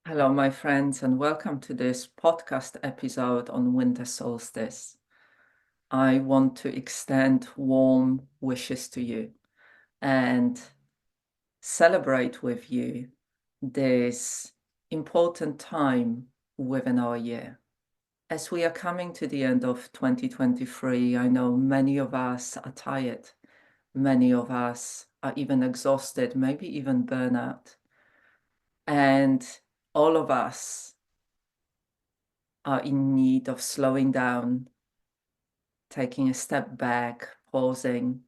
Hello, my friends, and welcome to this podcast episode on Winter Solstice. I want to extend warm wishes to you and celebrate with you this important time within our year. As we are coming to the end of 2023, I know many of us are tired. Many of us are even exhausted, maybe even burnout. And all of us are in need of slowing down, taking a step back, pausing,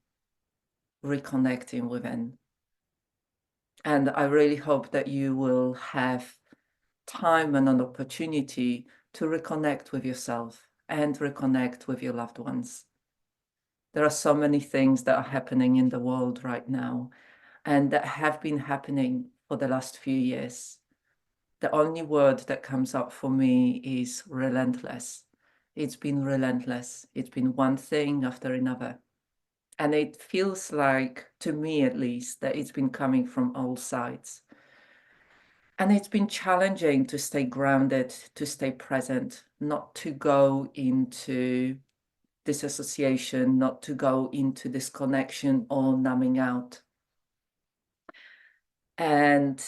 reconnecting within. And I really hope that you will have time and an opportunity to reconnect with yourself and reconnect with your loved ones. There are so many things that are happening in the world right now and that have been happening for the last few years. The only word that comes up for me is relentless. It's been relentless. It's been one thing after another. And it feels like, to me at least, that it's been coming from all sides. And it's been challenging to stay grounded, to stay present, not to go into disassociation, not to go into disconnection or numbing out. And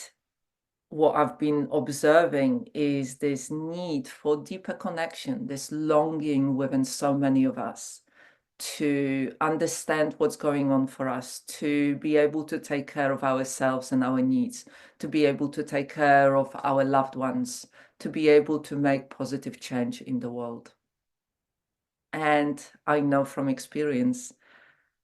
what I've been observing is this need for deeper connection, this longing within so many of us to understand what's going on for us, to be able to take care of ourselves and our needs, to be able to take care of our loved ones, to be able to make positive change in the world. And I know from experience,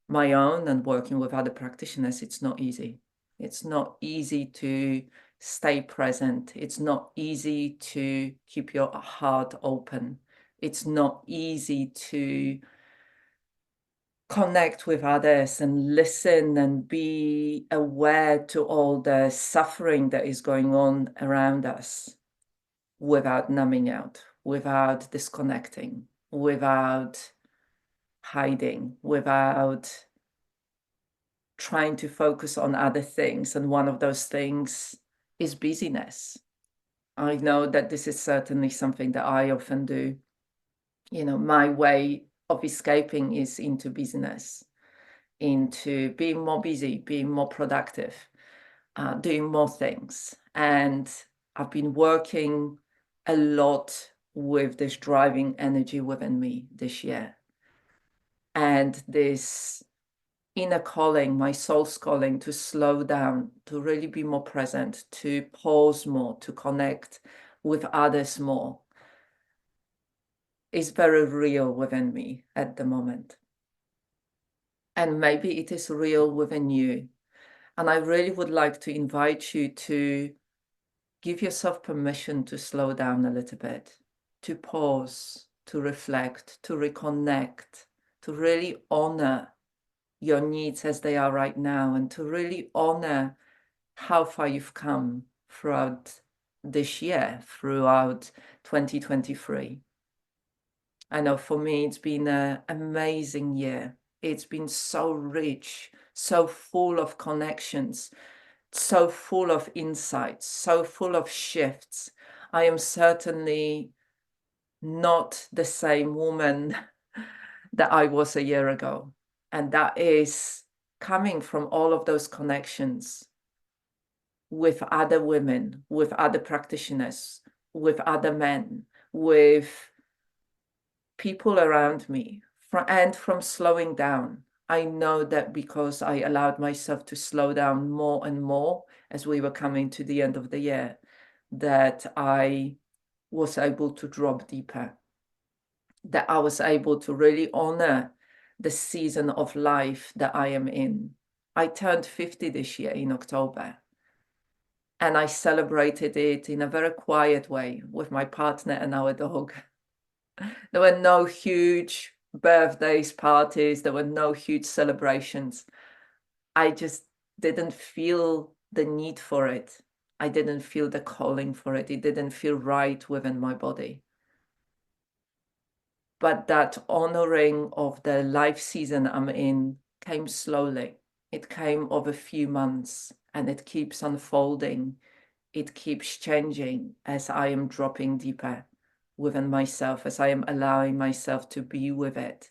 my own and working with other practitioners, it's not easy. It's not easy to stay present. It's not easy to keep your heart open. It's not easy to connect with others and listen and be aware to all the suffering that is going on around us without numbing out, without disconnecting, without hiding, without trying to focus on other things. And one of those things is busyness. I know that this is certainly something that I often do. You know, my way of escaping is into busyness, into being more busy, being more productive, doing more things. And I've been working a lot with this driving energy within me this year. And this inner calling, my soul's calling to slow down, to really be more present, to pause more, to connect with others more, is very real within me at the moment. And maybe it is real within you. And I really would like to invite you to give yourself permission to slow down a little bit, to pause, to reflect, to reconnect, to really honor your needs as they are right now, and to really honor how far you've come throughout this year, throughout 2023. I know for me, it's been an amazing year. It's been so rich, so full of connections, so full of insights, so full of shifts. I am certainly not the same woman that I was a year ago. And that is coming from all of those connections with other women, with other practitioners, with other men, with people around me, and from slowing down. I know that because I allowed myself to slow down more and more as we were coming to the end of the year, that I was able to drop deeper, that I was able to really honor the season of life that I am in. I turned 50 this year in October, and I celebrated it in a very quiet way with my partner and our dog. There were no huge birthdays, parties, there were no huge celebrations. I just didn't feel the need for it. I didn't feel the calling for it. It didn't feel right within my body. But that honoring of the life season I'm in came slowly. It came over a few months, and it keeps unfolding it keeps changing as I am dropping deeper within myself, as I am allowing myself to be with it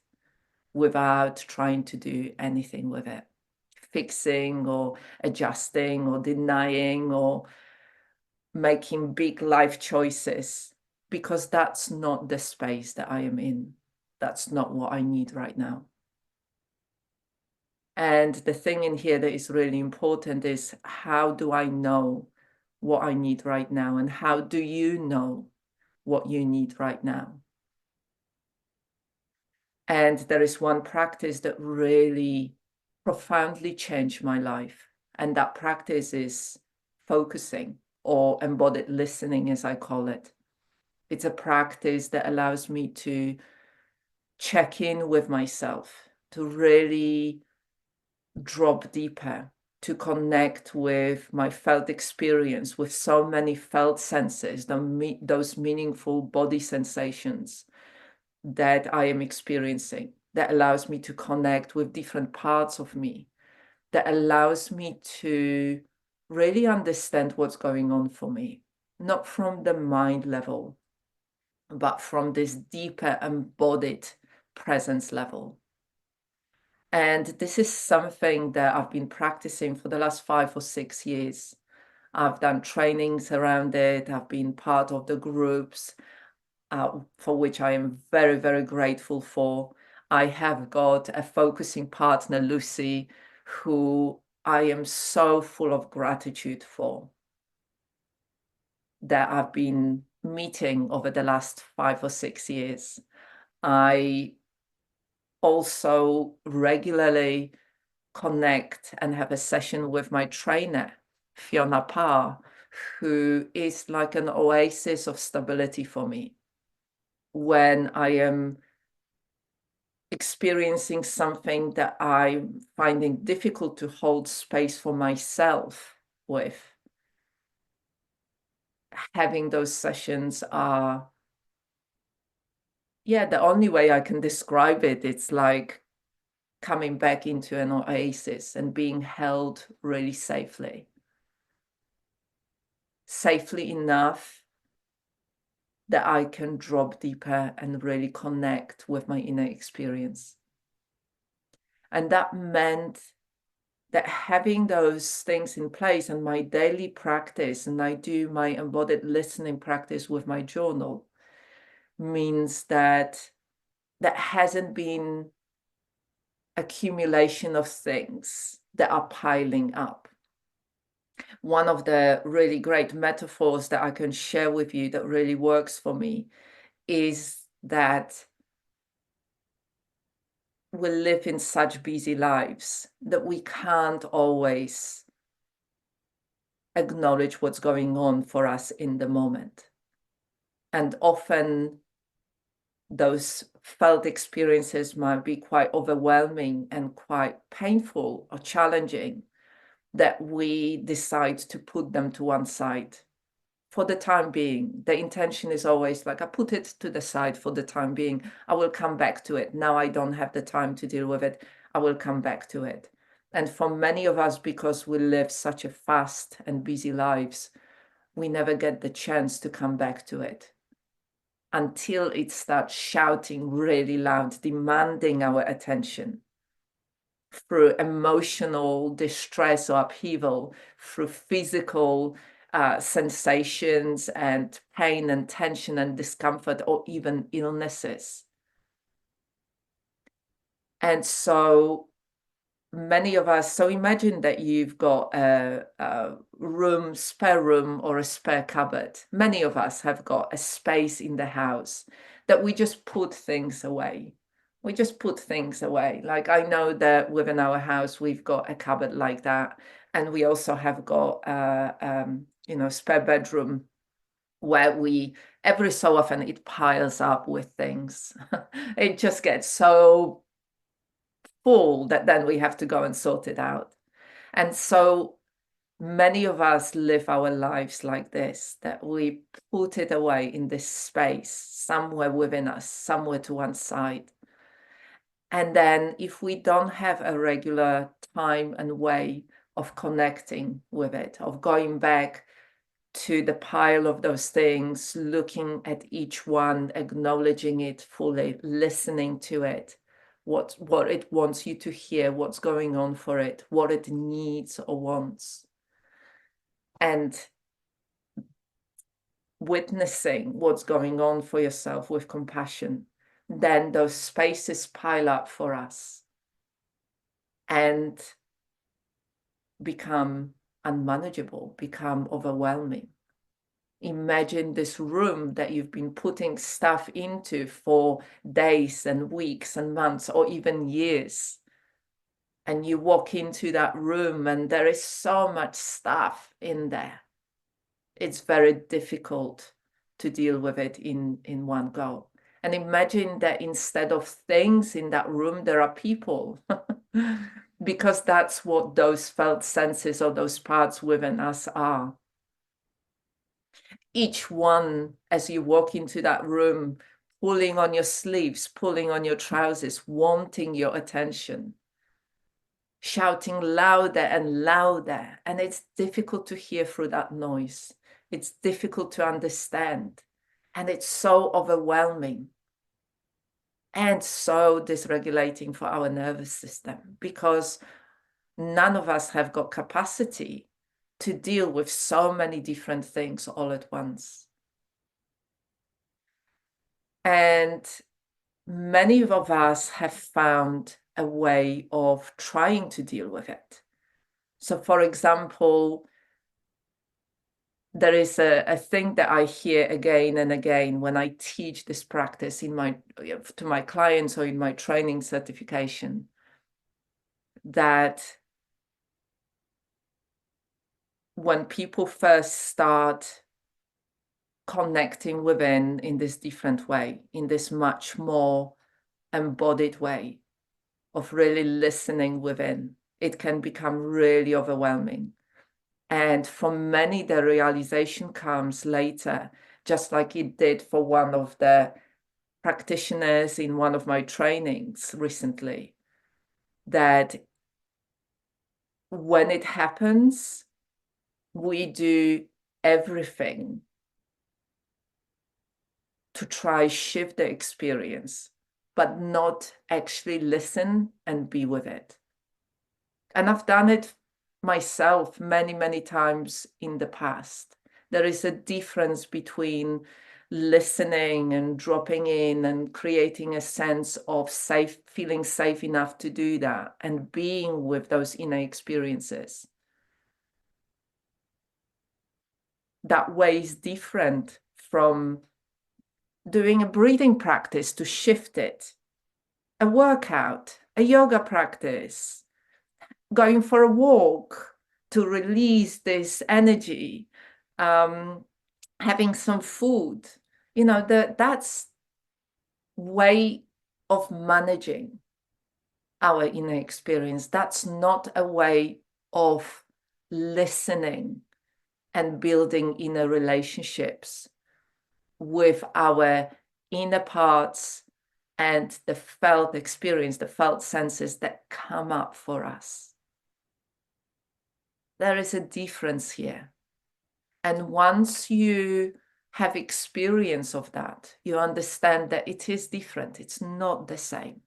without trying to do anything with it, fixing or adjusting or denying or making big life choices, because that's not the space that I am in. That's not what I need right now. And the thing in here that is really important is, how do I know what I need right now? And how do you know what you need right now? And there is one practice that really profoundly changed my life. And that practice is focusing, or embodied listening, as I call it. It's a practice that allows me to check in with myself, to really drop deeper, to connect with my felt experience, with so many felt senses, those meaningful body sensations that I am experiencing, that allows me to connect with different parts of me, that allows me to really understand what's going on for me, not from the mind level, but from this deeper embodied presence level. And this is something that I've been practicing for the last 5 or 6 years. I've done trainings around it. I've been part of the groups, for which I am very, very grateful for. I have got a focusing partner, Lucy, who I am so full of gratitude for, that I've been meeting over the last 5 or 6 years. I also regularly connect and have a session with my trainer, Fiona Parr, who is like an oasis of stability for me when I am experiencing something that I'm finding difficult to hold space for myself with. Having those sessions are, the only way I can describe it. It's like coming back into an oasis and being held really safely enough that I can drop deeper and really connect with my inner experience. And that meant that having those things in place, and my daily practice, and I do my embodied listening practice with my journal, means that that hasn't been accumulation of things that are piling up. One of the really great metaphors that I can share with you that really works for me is that we live in such busy lives that we can't always acknowledge what's going on for us in the moment. And often those felt experiences might be quite overwhelming and quite painful or challenging, that we decide to put them to one side for the time being. The intention is always like, I put it to the side for the time being. I will come back to it. Now I don't have the time to deal with it. I will come back to it. And for many of us, because we live such a fast and busy lives, we never get the chance to come back to it until it starts shouting really loud, demanding our attention through emotional distress or upheaval, through physical sensations and pain and tension and discomfort, or even illnesses. And so many of us, so imagine that you've got a spare room or a spare cupboard. Many of us have got a space in the house that we just put things away. We just put things away. Like, I know that within our house, we've got a cupboard like that. And we also have got spare bedroom where we, every so often, it piles up with things. It just gets so full that then we have to go and sort it out. And so many of us live our lives like this, that we put it away in this space, somewhere within us, somewhere to one side. And then if we don't have a regular time and way of connecting with it, of going back to the pile of those things, looking at each one, acknowledging it fully, listening to it, what it wants you to hear, what's going on for it, what it needs or wants. And witnessing what's going on for yourself with compassion, then those spaces pile up for us and become unmanageable, become overwhelming. Imagine this room that you've been putting stuff into for days and weeks and months or even years. And you walk into that room and there is so much stuff in there. It's very difficult to deal with it in one go. And imagine that instead of things in that room, there are people. Because that's what those felt senses or those parts within us are. Each one, as you walk into that room, pulling on your sleeves, pulling on your trousers, wanting your attention, shouting louder and louder. And it's difficult to hear through that noise. It's difficult to understand. And it's so overwhelming and so dysregulating for our nervous system, because none of us have got capacity to deal with so many different things all at once. And many of us have found a way of trying to deal with it. So, for example, there is a thing that I hear again and again when I teach this practice to my clients or in my training certification, that when people first start connecting within in this different way, in this much more embodied way of really listening within, it can become really overwhelming. And for many, the realization comes later, just like it did for one of the practitioners in one of my trainings recently, that when it happens, we do everything to try shift the experience, but not actually listen and be with it. And I've done it myself many, many times in the past. There is a difference between listening and dropping in and creating a sense of feeling safe enough to do that and being with those inner experiences. That way is different from doing a breathing practice to shift it, a workout, a yoga practice, going for a walk to release this energy, having some food. That's way of managing our inner experience. That's not a way of listening and building inner relationships with our inner parts and the felt experience, the felt senses that come up for us. There is a difference here. And once you have experience of that, you understand that it is different. It's not the same.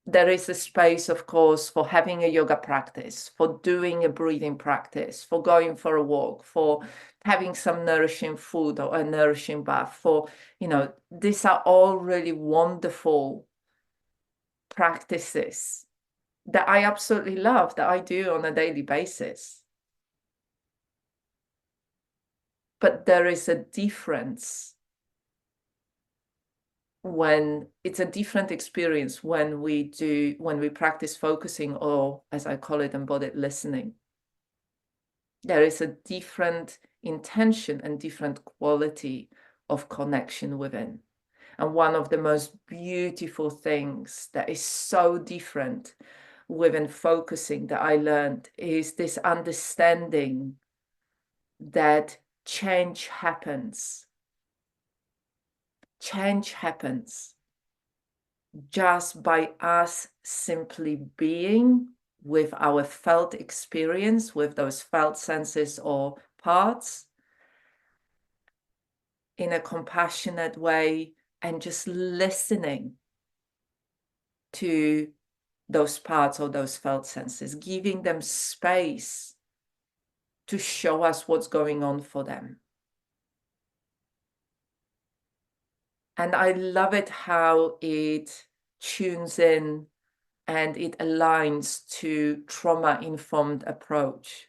There is a space, of course, for having a yoga practice, for doing a breathing practice, for going for a walk, for having some nourishing food or a nourishing bath, these are all really wonderful practices that I absolutely love, that I do on a daily basis. But there is a difference when it's a different experience when we practice focusing, or as I call it, embodied listening. There is a different intention and different quality of connection within. And one of the most beautiful things that is so different within focusing that I learned is this understanding that change happens. Change happens just by us simply being with our felt experience, with those felt senses or parts, in a compassionate way, and just listening to those parts or those felt senses, giving them space to show us what's going on for them. And I love it how it tunes in and it aligns to trauma-informed approach.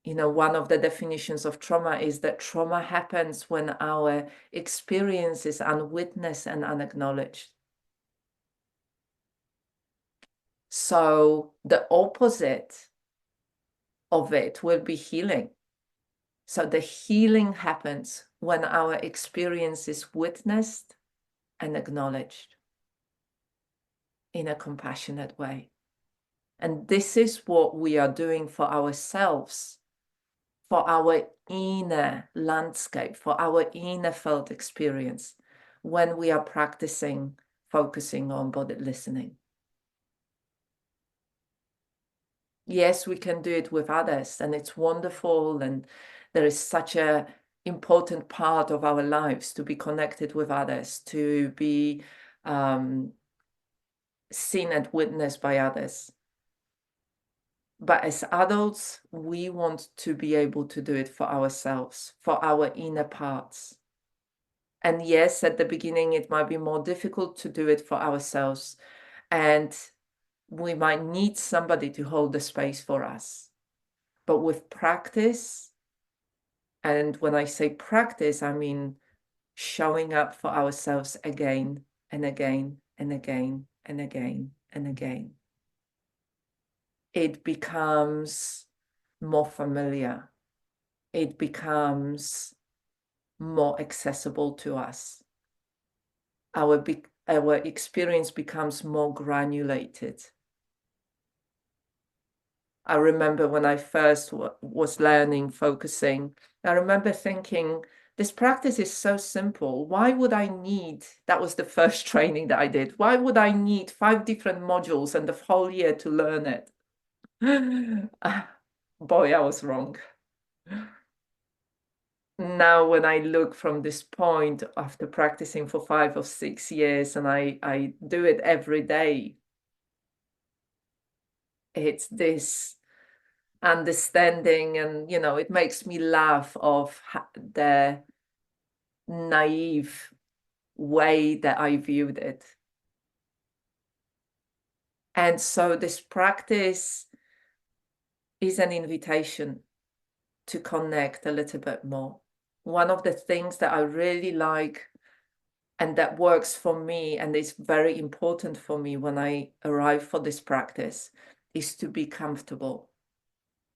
You know, one of the definitions of trauma is that trauma happens when our experience is unwitnessed and unacknowledged. So the opposite of it will be healing. So the healing happens when our experience is witnessed and acknowledged in a compassionate way. And this is what we are doing for ourselves, for our inner landscape, for our inner felt experience, when we are practicing focusing on embodied listening. Yes, we can do it with others, and it's wonderful, and there is such a important part of our lives to be connected with others, to be seen and witnessed by others. But as adults, we want to be able to do it for ourselves, for our inner parts. And yes, at the beginning, it might be more difficult to do it for ourselves, and we might need somebody to hold the space for us. But with practice, and when I say practice, I mean showing up for ourselves again and again and again and again and again, it becomes more familiar. It becomes more accessible to us. Our experience becomes more granulated. I remember when I first was learning focusing, I remember thinking, this practice is so simple. Why would I need, that was the first training that I did, why would I need 5 different modules and the whole year to learn it? Boy, I was wrong. Now, when I look from this point after practicing for 5 or 6 years, and I do it every day, it's this understanding, and you know, it makes me laugh of the naive way that I viewed it. And so this practice is an invitation to connect a little bit more. One of the things that I really like and that works for me and is very important for me when I arrive for this practice is to be comfortable,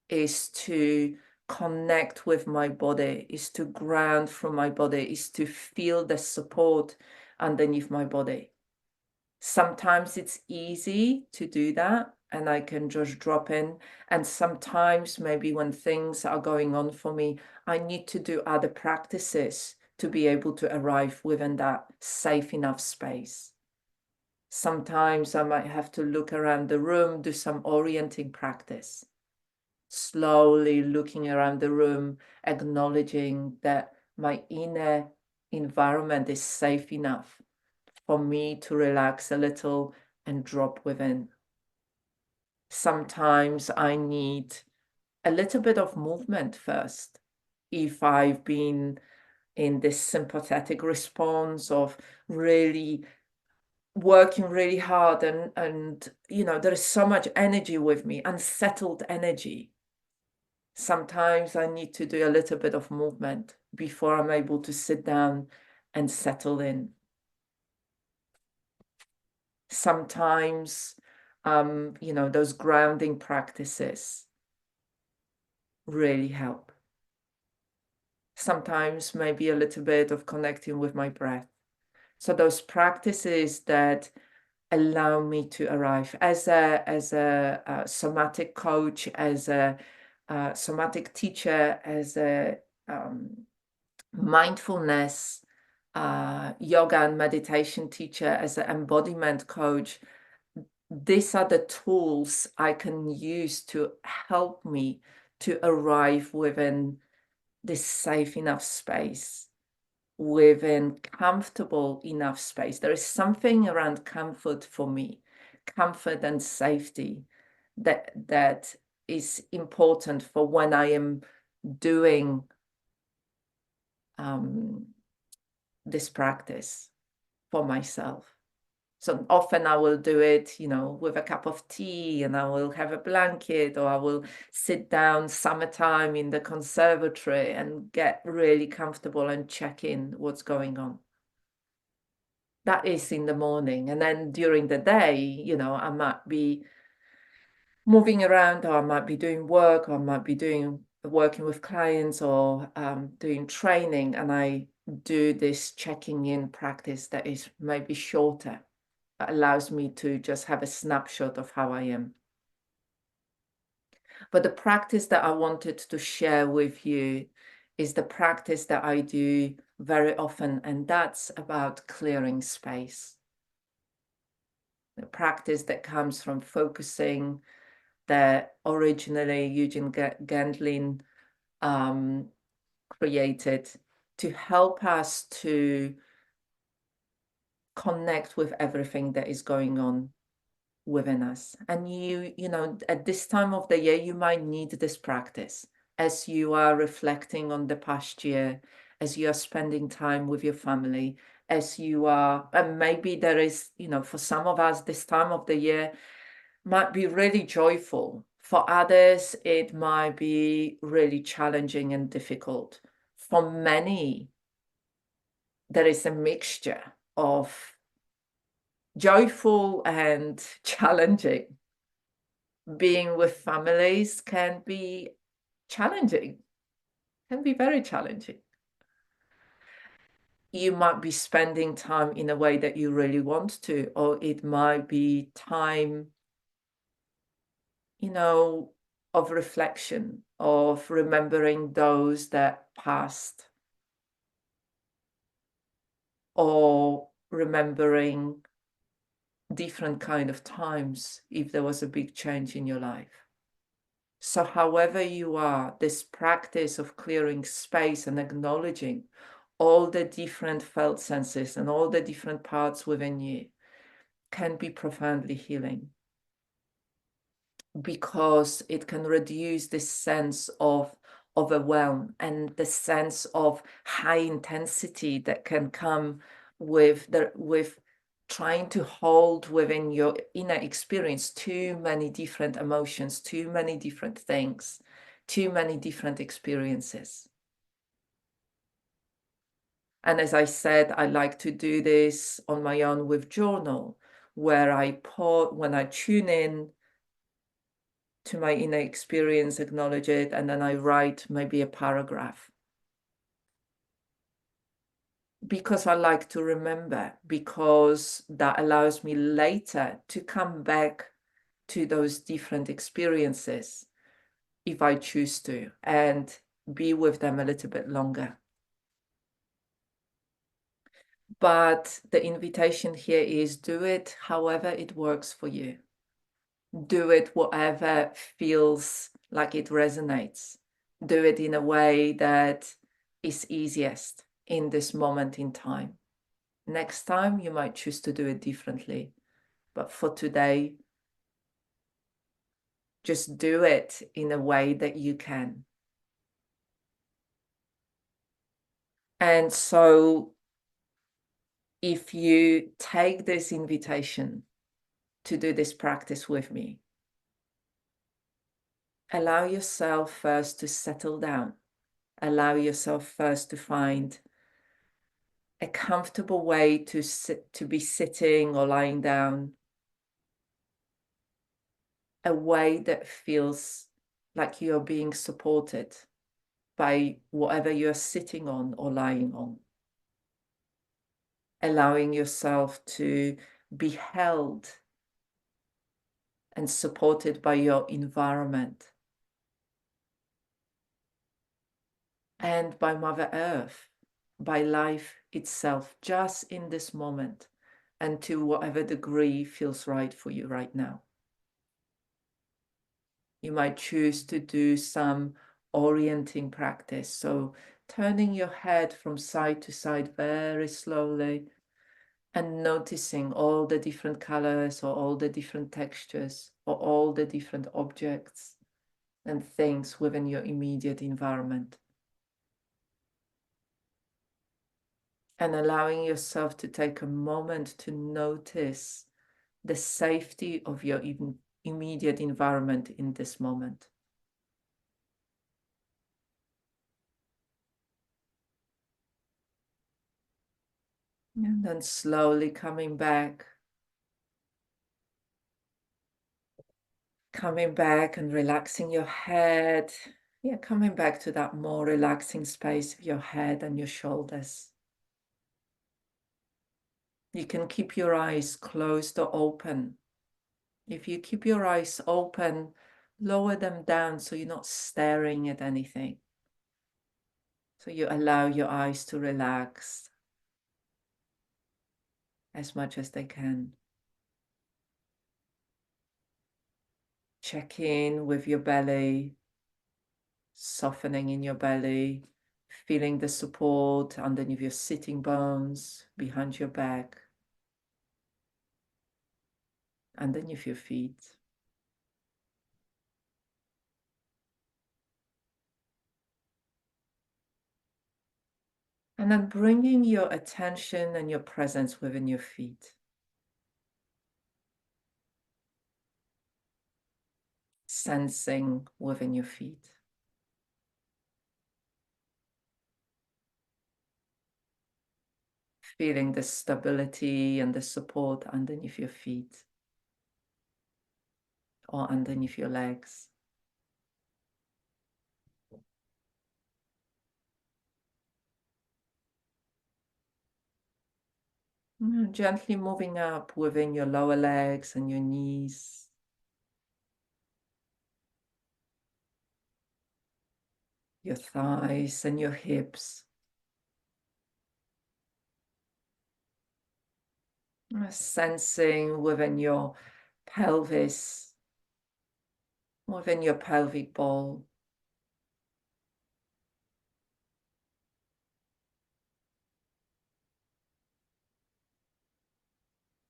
is to connect with my body, is to ground from my body, is to feel the support underneath my body. Sometimes it's easy to do that and I can just drop in. And sometimes maybe when things are going on for me, I need to do other practices to be able to arrive within that safe enough space. Sometimes I might have to look around the room, do some orienting practice. Slowly looking around the room, acknowledging that my inner environment is safe enough for me to relax a little and drop within. Sometimes I need a little bit of movement first. If I've been in this sympathetic response of really working really hard and you know, there is so much energy with me, unsettled energy. Sometimes I need to do a little bit of movement before I'm able to sit down and settle in. Sometimes, you know, those grounding practices really help. Sometimes maybe a little bit of connecting with my breath. So those practices that allow me to arrive as a somatic coach, as a somatic teacher, as a mindfulness yoga and meditation teacher, as an embodiment coach. these are the tools I can use to help me to arrive within this safe enough space, within comfortable enough space. There is something around comfort for me, comfort and safety that is important for when I am doing this practice for myself. So often I will do it, with a cup of tea, and I will have a blanket, or I will sit down summertime in the conservatory and get really comfortable and check in what's going on. That is in the morning. And then during the day, I might be moving around, or I might be doing work, or I might be working with clients, or doing training, and I do this checking in practice that is maybe shorter. Allows me to just have a snapshot of how I am. But the practice that I wanted to share with you is the practice that I do very often, and that's about clearing space. The practice that comes from focusing, that originally Eugene Gendlin created to help us to connect with everything that is going on within us. And at this time of the year, you might need this practice as you are reflecting on the past year, as you are spending time with your family, as you are, and maybe there is, for some of us, this time of the year might be really joyful. For others, it might be really challenging and difficult. For many, there is a mixture of joyful and challenging. Being with families can be challenging, can be very challenging. You might be spending time in a way that you really want to, or it might be time, of reflection, of remembering those that passed, or remembering different kind of times if there was a big change in your life. So however you are, this practice of clearing space and acknowledging all the different felt senses and all the different parts within you can be profoundly healing, because it can reduce this sense of overwhelm and the sense of high intensity that can come with trying to hold within your inner experience too many different emotions, too many different things, too many different experiences. And as I said, I like to do this on my own with journal, where when I tune in to my inner experience, acknowledge it, and then I write maybe a paragraph. Because I like to remember, because that allows me later to come back to those different experiences if I choose to, and be with them a little bit longer. But the invitation here is do it however it works for you. Do it whatever feels like it resonates. Do it in a way that is easiest in this moment in time. Next time, you might choose to do it differently. But for today, just do it in a way that you can. And so if you take this invitation to do this practice with me, allow yourself first to settle down. Allow yourself first to find a comfortable way to be sitting or lying down, a way that feels like you're being supported by whatever you're sitting on or lying on. Allowing yourself to be held and supported by your environment and by Mother Earth, by life itself, just in this moment. and to whatever degree feels right for you right now. You might choose to do some orienting practice. So turning your head from side to side very slowly and noticing all the different colors or all the different textures or all the different objects and things within your immediate environment. And allowing yourself to take a moment to notice the safety of your immediate environment in this moment. And then slowly coming back and relaxing your head. Yeah, coming back to that more relaxing space of your head and your shoulders. You can keep your eyes closed or open. If you keep your eyes open, lower them down so you're not staring at anything. So you allow your eyes to relax as much as they can. Check in with your belly, softening in your belly, feeling the support underneath your sitting bones, behind your back, underneath your feet. And then bringing your attention and your presence within your feet. Sensing within your feet. Feeling the stability and the support underneath your feet or underneath your legs. Gently moving up within your lower legs and your knees. Your thighs and your hips. Sensing within your pelvis, within your pelvic bowl.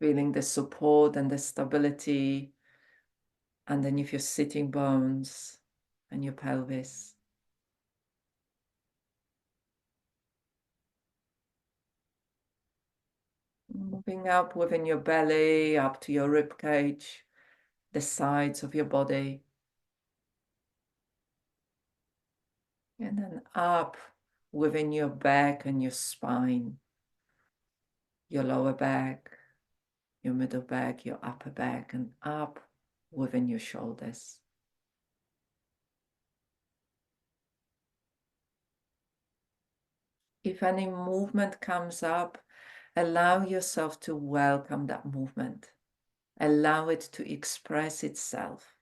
Feeling the support and the stability underneath your sitting bones and your pelvis. Moving up within your belly, up to your rib cage, the sides of your body. And then up within your back and your spine, your lower back, your middle back, your upper back, and up within your shoulders. If any movement comes up, allow yourself to welcome that movement. Allow it to express itself.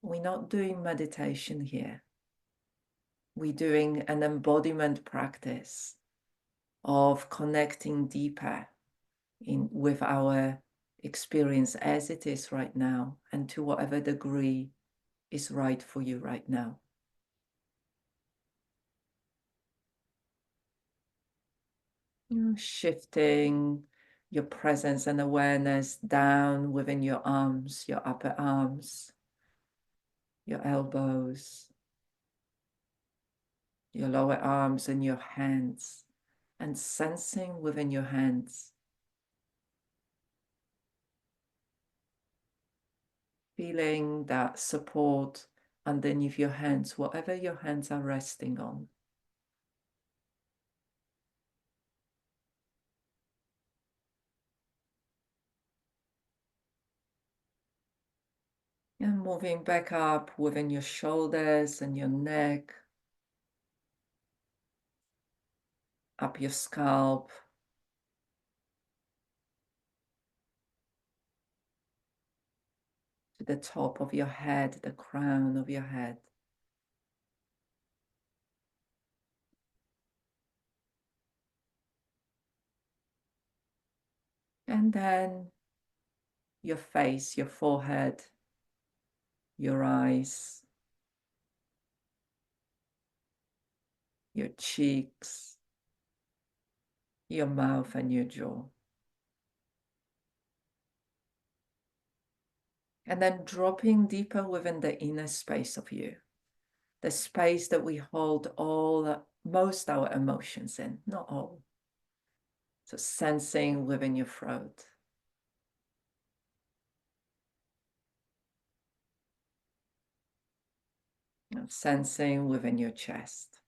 We're not doing meditation here. We're doing an embodiment practice of connecting deeper with our experience as it is right now and to whatever degree is right for you right now. Shifting your presence and awareness down within your arms, your upper arms, your elbows, your lower arms and your hands, and sensing within your hands. Feeling that support underneath your hands, whatever your hands are resting on. And moving back up within your shoulders and your neck, up your scalp, to the top of your head, the crown of your head. And then your face, your forehead, your eyes, your cheeks, your mouth and your jaw. And then dropping deeper within the inner space of you, the space that we hold most our emotions in, not all. So sensing within your throat. Sensing within your chest.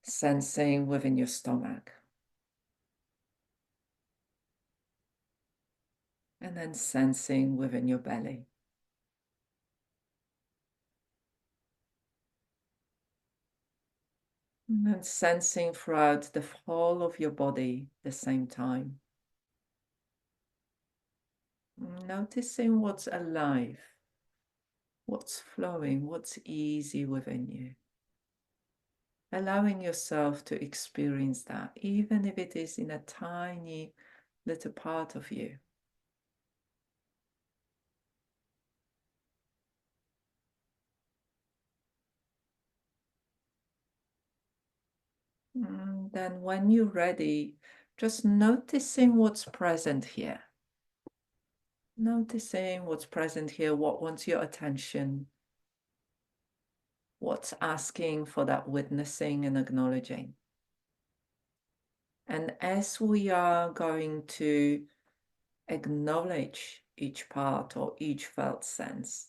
Sensing within your stomach. And then sensing within your belly. And then sensing throughout the whole of your body at the same time. Noticing what's alive, what's flowing, what's easy within you. Allowing yourself to experience that, even if it is in a tiny little part of you. Then when you're ready, just noticing what's present here. Noticing what's present here, what wants your attention, what's asking for that witnessing and acknowledging. And as we are going to acknowledge each part or each felt sense,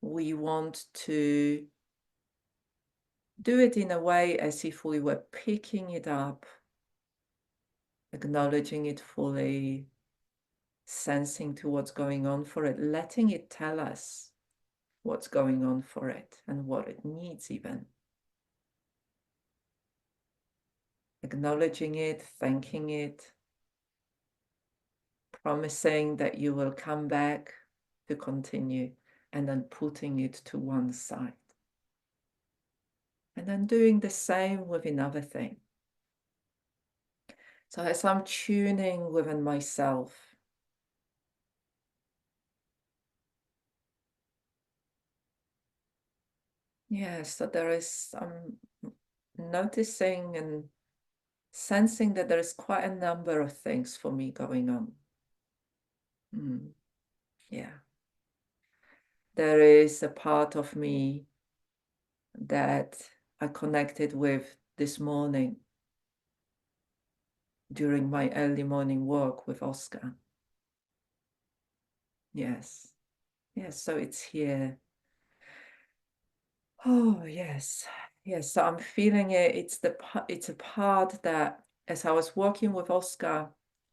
we want to do it in a way as if we were picking it up, acknowledging it fully, sensing to what's going on for it, letting it tell us what's going on for it and what it needs even. Acknowledging it, thanking it, promising that you will come back to continue, and then putting it to one side. And then doing the same with another thing. So as I'm tuning within myself, yes, so there is, I'm noticing and sensing that there is quite a number of things for me going on. Yeah. There is a part of me that I connected with this morning during my early morning walk with Oscar. Yes. Yes, so it's here. Oh, yes. Yes, so I'm feeling it. It's a part that as I was walking with Oscar,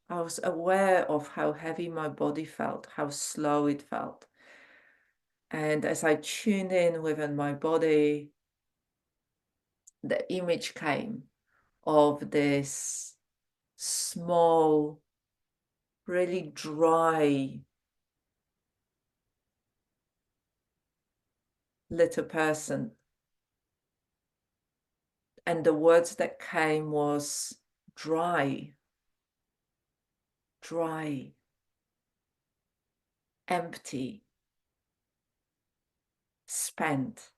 I was aware of how heavy my body felt, how slow it felt. And as I tuned in within my body, the image came of this small, really dry little person. And the words that came was dry, dry, empty, spent.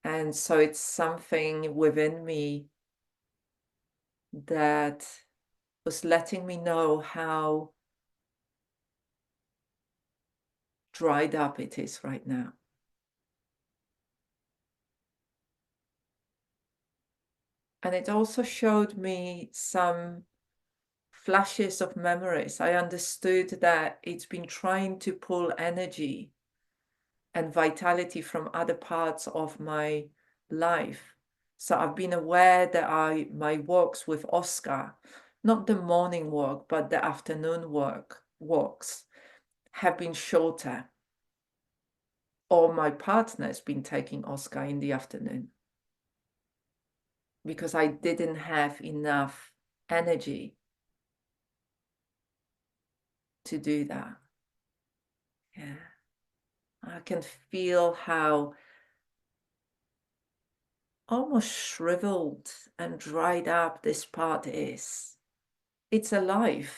And so it's something within me that was letting me know how dried up it is right now. And it also showed me some flashes of memories. I understood that it's been trying to pull energy and vitality from other parts of my life. So I've been aware that my walks with Oscar, not the morning walk, but the afternoon walks, have been shorter. Or my partner's been taking Oscar in the afternoon because I didn't have enough energy to do that. Yeah. I can feel how almost shriveled and dried up this part is. It's alive,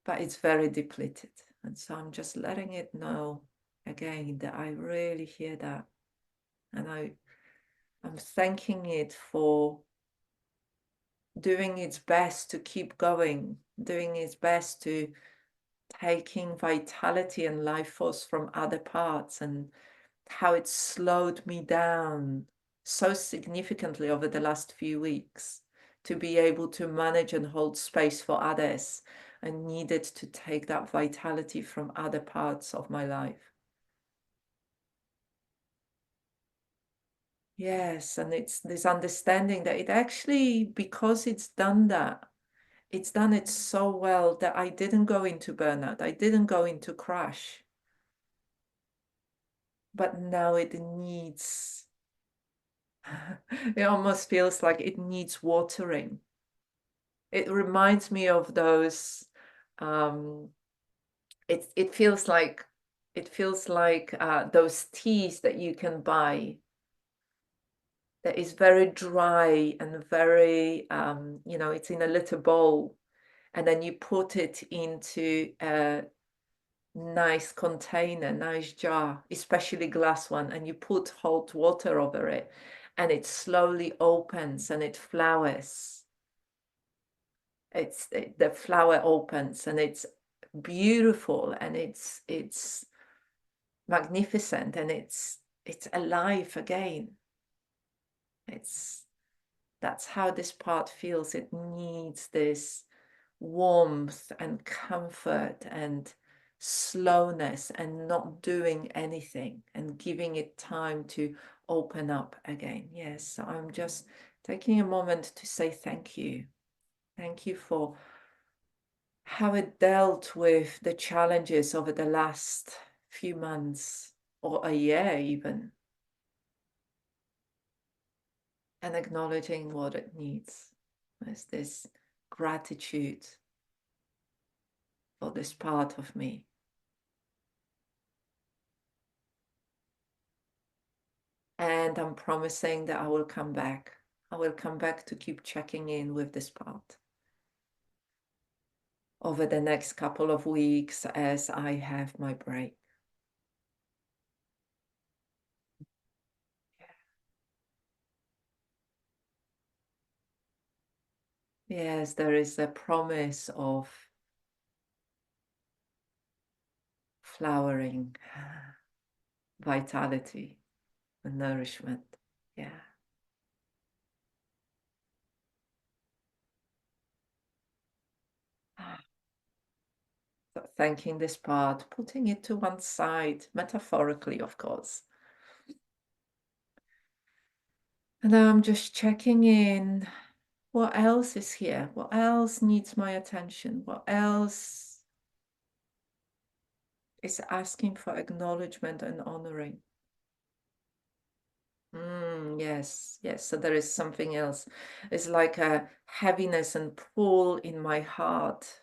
but it's very depleted. And so I'm just letting it know again that I really hear that. And I'm thanking it for doing its best to keep going, doing its best to taking vitality and life force from other parts, and how it slowed me down so significantly over the last few weeks to be able to manage and hold space for others. I needed to take that vitality from other parts of my life. Yes, and it's this understanding that it actually, because it's done that, it's done it so well that I didn't go into burnout, I didn't go into crash. But now it needs, it almost feels like it needs watering. It reminds me of those, it feels like those teas that you can buy that is very dry and very, it's in a little bowl, and then you put it into a nice container, nice jar, especially glass one, and you put hot water over it, and it slowly opens and it flowers. The flower opens and it's beautiful and it's magnificent and it's alive again. That's how this part feels. It needs this warmth and comfort and slowness and not doing anything and giving it time to open up again. Yes, so I'm just taking a moment to say thank you. Thank you for how it dealt with the challenges over the last few months or a year even, and acknowledging what it needs. There's this gratitude for this part of me. And I'm promising that I will come back. I will come back to keep checking in with this part over the next couple of weeks as I have my break. Yes, there is a promise of flowering, vitality, and nourishment. Yeah. So thanking this part, putting it to one side, metaphorically, of course. And now I'm just checking in. What else is here? What else needs my attention? What else is asking for acknowledgement and honoring? Yes, yes. So there is something else. It's like a heaviness and pull in my heart.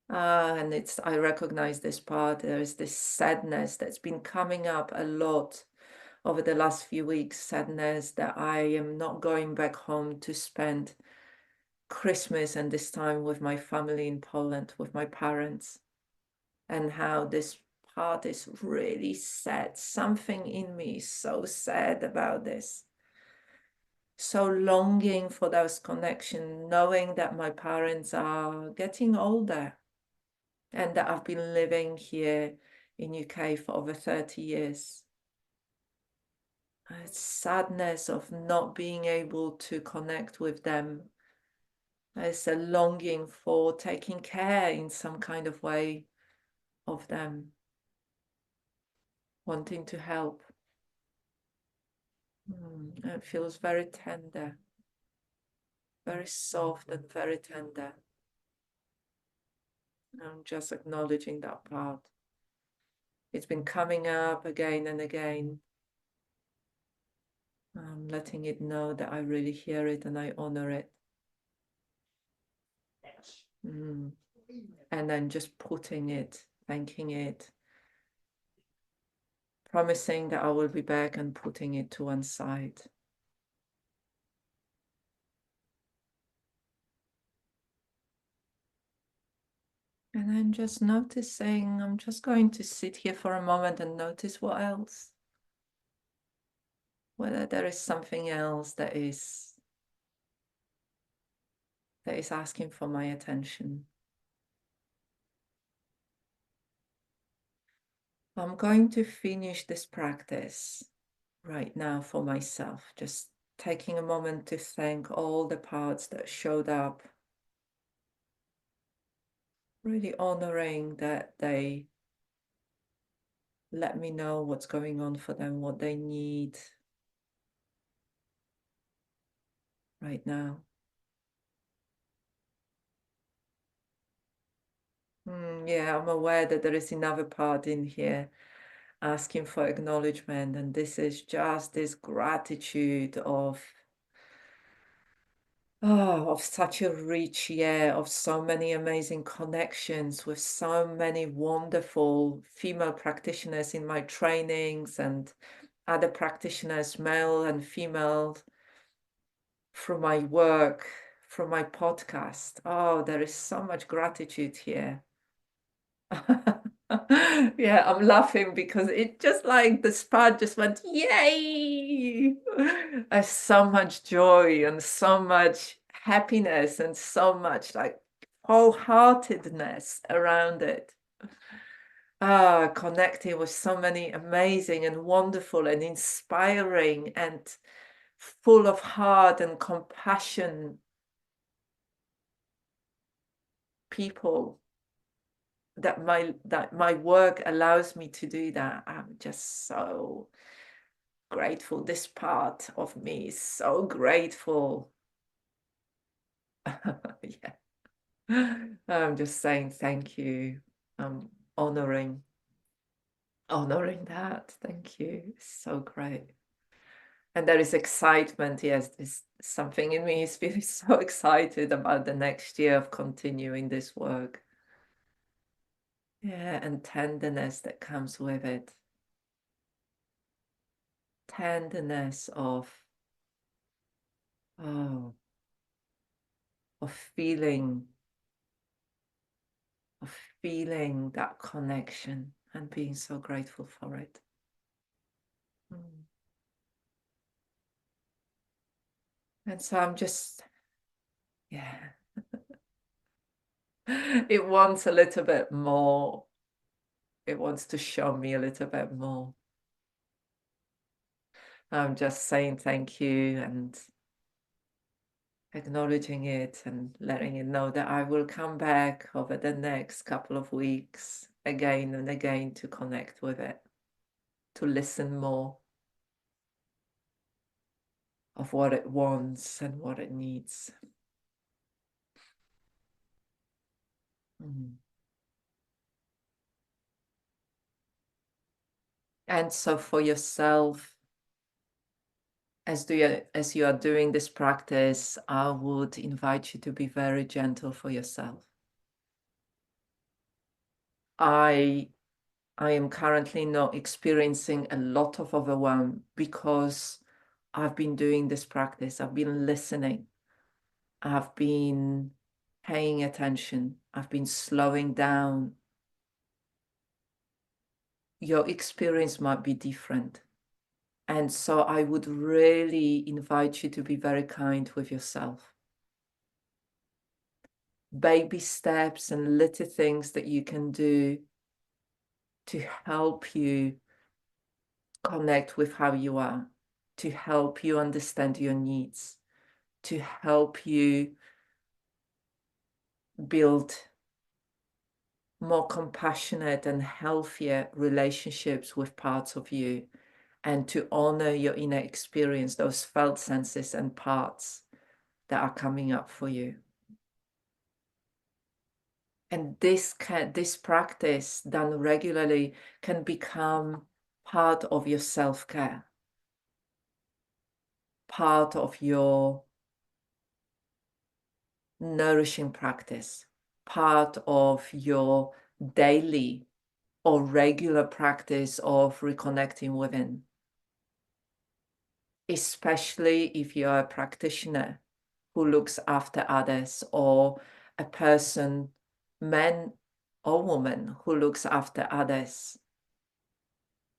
And I recognize this part. There is this sadness that's been coming up a lot over the last few weeks. Sadness that I am not going back home to spend Christmas and this time with my family in Poland, with my parents, and how this part is really sad. Something in me is so sad about this. So longing for those connections, knowing that my parents are getting older and that I've been living here in UK for over 30 years. It's sadness of not being able to connect with them. There's a longing for taking care in some kind of way of them, wanting to help. It feels very tender, very soft and very tender. I'm just acknowledging that part. It's been coming up again and again. I'm letting it know that I really hear it and I honor it. And then just putting it, thanking it, promising that I will be back and putting it to one side. And I'm just noticing, I'm just going to sit here for a moment and notice what else. Whether there is something else that is asking for my attention. I'm going to finish this practice right now for myself, just taking a moment to thank all the parts that showed up, really honoring that they let me know what's going on for them, what they need right now. Yeah, I'm aware that there is another part in here asking for acknowledgement, and this is just this gratitude of such a rich year, of so many amazing connections with so many wonderful female practitioners in my trainings and other practitioners, male and female, through my work, through my podcast. Oh, there is so much gratitude here. Yeah, I'm laughing because it just like the spark just went, yay! There's so much joy and so much happiness and so much like wholeheartedness around it. Connecting with so many amazing and wonderful and inspiring and full of heart and compassion people. That my work allows me to do that. I'm just so grateful. This part of me is so grateful. Yeah. I'm just saying thank you. I'm honoring that. Thank you. It's so great. And there is excitement. Yes, there's something in me is feeling so excited about the next year of continuing this work. Yeah, and tenderness that comes with it. Tenderness of oh, of feeling that connection and being so grateful for it. And so I'm just, yeah, it wants a little bit more. It wants to show me a little bit more. I'm just saying thank you and acknowledging it and letting it know that I will come back over the next couple of weeks again and again to connect with it, to listen more of what it wants and what it needs. And so for yourself, as you are doing this practice, I would invite you to be very gentle for yourself. I am currently not experiencing a lot of overwhelm because I've been doing this practice. I've been listening. I've been paying attention. I've been slowing down. Your experience might be different. And so I would really invite you to be very kind with yourself. Baby steps and little things that you can do to help you connect with how you are, to help you understand your needs, to help you build more compassionate and healthier relationships with parts of you, and to honor your inner experience, those felt senses and parts that are coming up for you. And this practice done regularly can become part of your self-care, part of your nourishing practice, part of your daily or regular practice of reconnecting within, especially if you're a practitioner who looks after others, or a person, man or woman, who looks after others,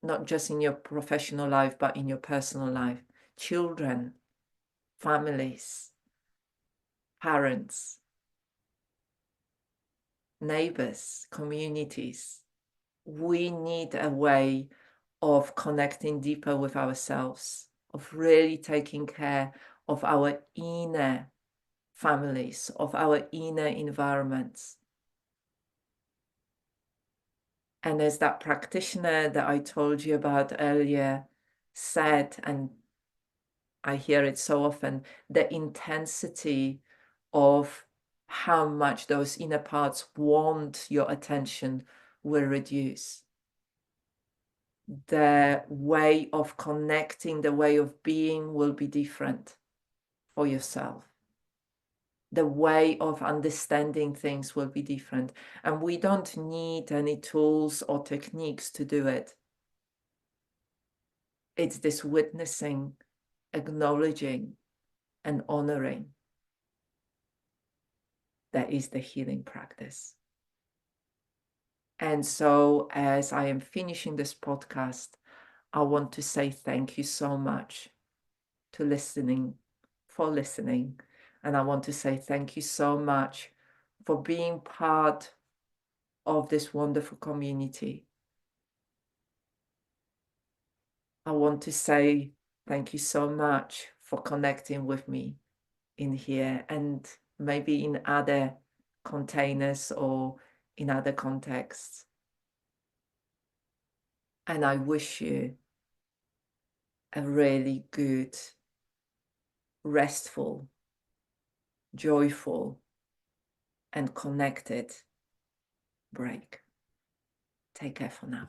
not just in your professional life, but in your personal life. Children, families, parents, neighbors, communities. We need a way of connecting deeper with ourselves, of really taking care of our inner families, of our inner environments. And as that practitioner that I told you about earlier said, and I hear it so often, the intensity of how much those inner parts want your attention will reduce. The way of connecting, the way of being will be different for yourself. The way of understanding things will be different. And we don't need any tools or techniques to do it. It's this witnessing, acknowledging, and honoring that is the healing practice. And so, as I am finishing this podcast, I want to say thank you so much for listening. And I want to say thank you so much for being part of this wonderful community. I want to say thank you so much for connecting with me in here, and maybe in other containers or in other contexts. And I wish you a really good, restful, joyful, and connected break. Take care for now.